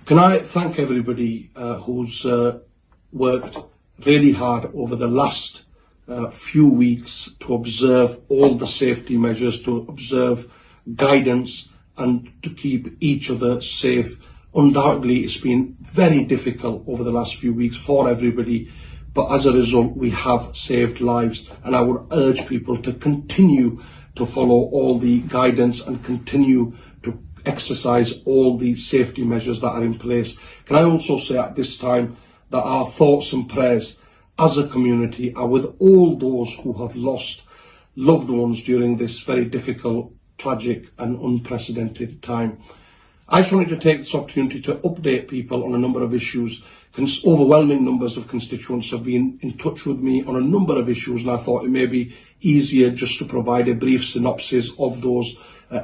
Can I thank everybody who's worked really hard over the last few weeks to observe all the safety measures, to observe guidance and to keep each other safe. Undoubtedly, it's been very difficult over the last few weeks for everybody, but as a result, we have saved lives, and I would urge people to continue to follow all the guidance and continue to exercise all the safety measures that are in place. Can I also say at this time that our thoughts and prayers as a community are with all those who have lost loved ones during this very difficult, tragic and unprecedented time. I just wanted to take this opportunity to update people on a number of issues. Overwhelming numbers of constituents have been in touch with me on a number of issues, and I thought it may be easier just to provide a brief synopsis of those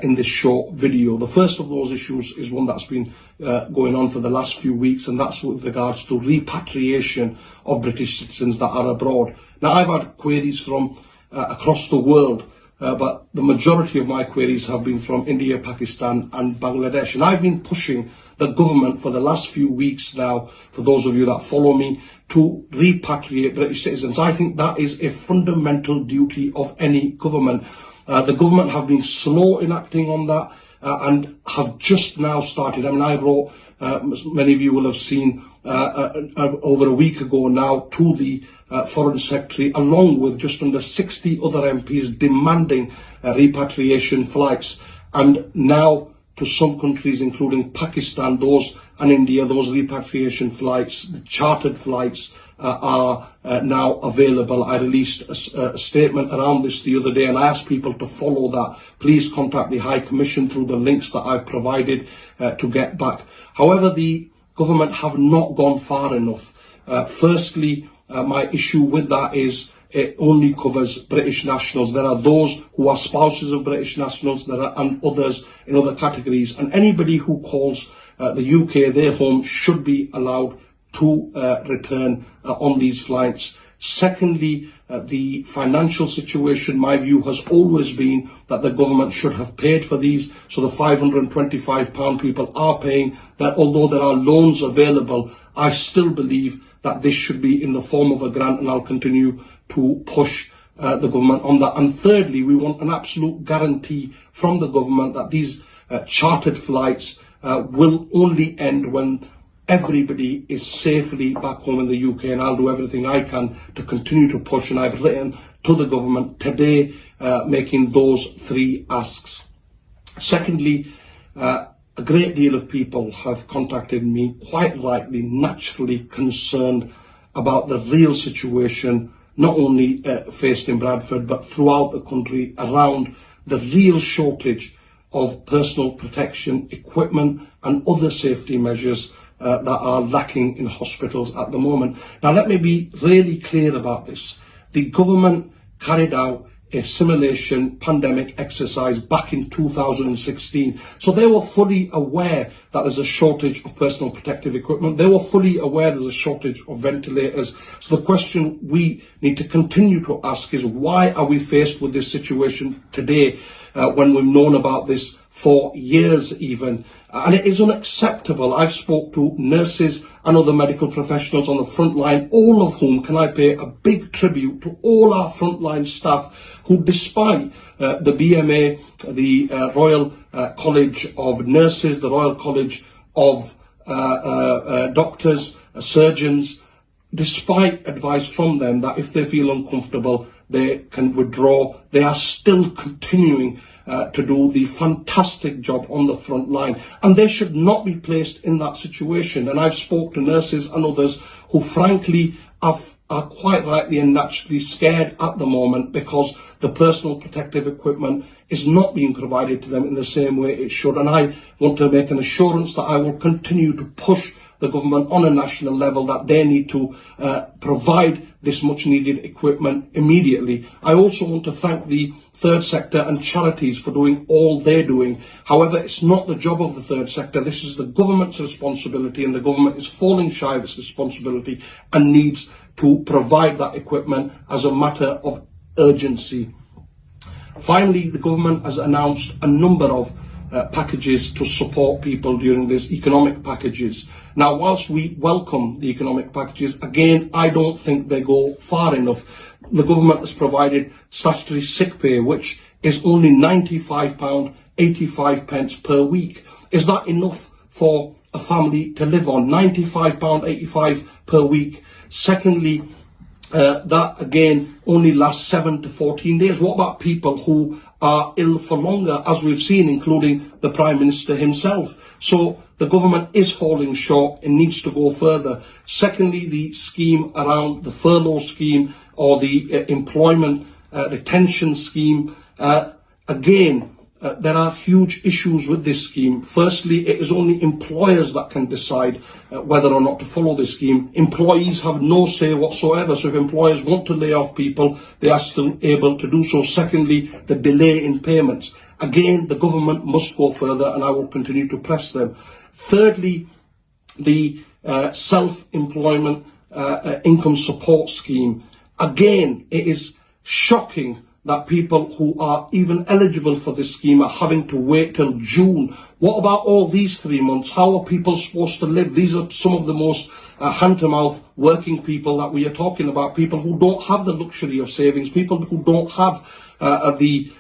in this short video. The first of those issues is one that's been going on for the last few weeks, and that's with regards to repatriation of British citizens that are abroad. Now, I've had queries from across the world, but the majority of my queries have been from India, Pakistan and Bangladesh. And I've been pushing the government for the last few weeks now, for those of you that follow me, to repatriate British citizens. I think that is a fundamental duty of any government. The government have been slow in acting on that and have just now started. I mean, I wrote, many of you will have seen, over a week ago now, to the Foreign Secretary, along with just under 60 other MPs demanding repatriation flights. And now to some countries, including Pakistan, those and India, those repatriation flights, the chartered flights, are now available. I released a statement around this the other day, and I asked people to follow that. Please contact the High Commission through the links that I've provided to get back. However, the government have not gone far enough. Firstly, my issue with that is it only covers British nationals. There are those who are spouses of British nationals, and others in other categories. And anybody who calls the UK their home should be allowed to return on these flights. Secondly, the financial situation, my view has always been that the government should have paid for these. So the £525 people are paying that. Although there are loans available, I still believe that this should be in the form of a grant, and I'll continue to push the government on that. And thirdly, we want an absolute guarantee from the government that these chartered flights will only end when everybody is safely back home in the UK, and I'll do everything I can to continue to push, and I've written to the government today making those three asks. Secondly, a great deal of people have contacted me, quite rightly, naturally concerned about the real situation, not only faced in Bradford, but throughout the country, around the real shortage of personal protection equipment and other safety measures that are lacking in hospitals at the moment. Now, let me be really clear about this. The government carried out a simulation pandemic exercise back in 2016. So they were fully aware that there's a shortage of personal protective equipment. They were fully aware there's a shortage of ventilators. So the question we need to continue to ask is, why are we faced with this situation today when we've known about this for years even? And it is unacceptable. I've spoke to nurses and other medical professionals on the front line, all of whom, can I pay a big tribute to all our frontline staff who, despite the BMA, the Royal College of Nurses, the Royal College of doctors, surgeons, despite advice from them that if they feel uncomfortable, they can withdraw, they are still continuing to do the fantastic job on the front line, and they should not be placed in that situation. And I've spoken to nurses and others who frankly are quite rightly and naturally scared at the moment because the personal protective equipment is not being provided to them in the same way it should. And I want to make an assurance that I will continue to push the government on a national level that they need to provide this much needed equipment immediately. I also want to thank the third sector and charities for doing all they're doing. However, it's not the job of the third sector. This is the government's responsibility, and the government is falling shy of its responsibility and needs to provide that equipment as a matter of urgency. Finally, the government has announced a number of packages to support people during these economic packages. Now, whilst we welcome the economic packages, again, I don't think they go far enough. The government has provided statutory sick pay, which is only £95.85 per week. Is that enough for a family to live on? £95.85 per week. Secondly, that again only lasts 7 to 14 days. What about people who are ill for longer, as we've seen, including the Prime Minister himself? So the government is falling short and needs to go further. Secondly, the scheme around the furlough scheme or the employment retention scheme, there are huge issues with this scheme. Firstly, it is only employers that can decide whether or not to follow this scheme. Employees have no say whatsoever. So if employers want to lay off people, they are still able to do so. Secondly, the delay in payments. Again, the government must go further, and I will continue to press them. Thirdly, the self-employment income support scheme. Again, it is shocking that people who are even eligible for this scheme are having to wait till June. What about all these 3 months? How are people supposed to live? These are some of the most hand-to-mouth working people that we are talking about, people who don't have the luxury of savings, people who don't have the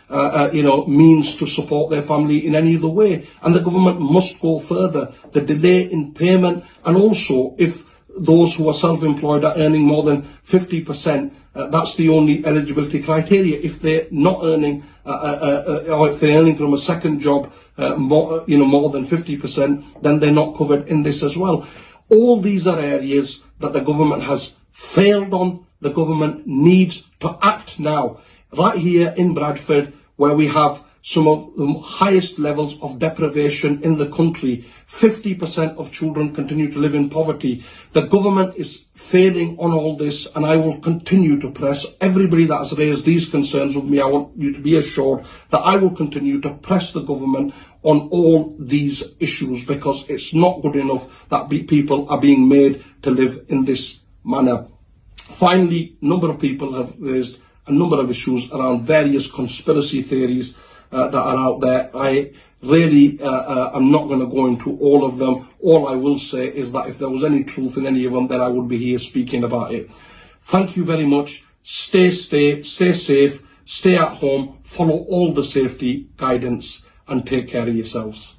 means to support their family in any other way. And the government must go further. The delay in payment, and also if those who are self-employed are earning more than 50%, that's the only eligibility criteria. If they're not earning, or if they're earning from a second job more than 50%, then they're not covered in this as well. All these are areas that the government has failed on. The government needs to act now. Right here in Bradford, where we have some of the highest levels of deprivation in the country. 50% of children continue to live in poverty. The government is failing on all this, and I will continue to press everybody that has raised these concerns with me. I want you to be assured that I will continue to press the government on all these issues, because it's not good enough that people are being made to live in this manner. Finally, a number of people have raised a number of issues around various conspiracy theories that are out there. I really am not going to go into all of them. All I will say is that if there was any truth in any of them, then I would be here speaking about it. Thank you very much. Stay safe, stay at home, follow all the safety guidance, and take care of yourselves.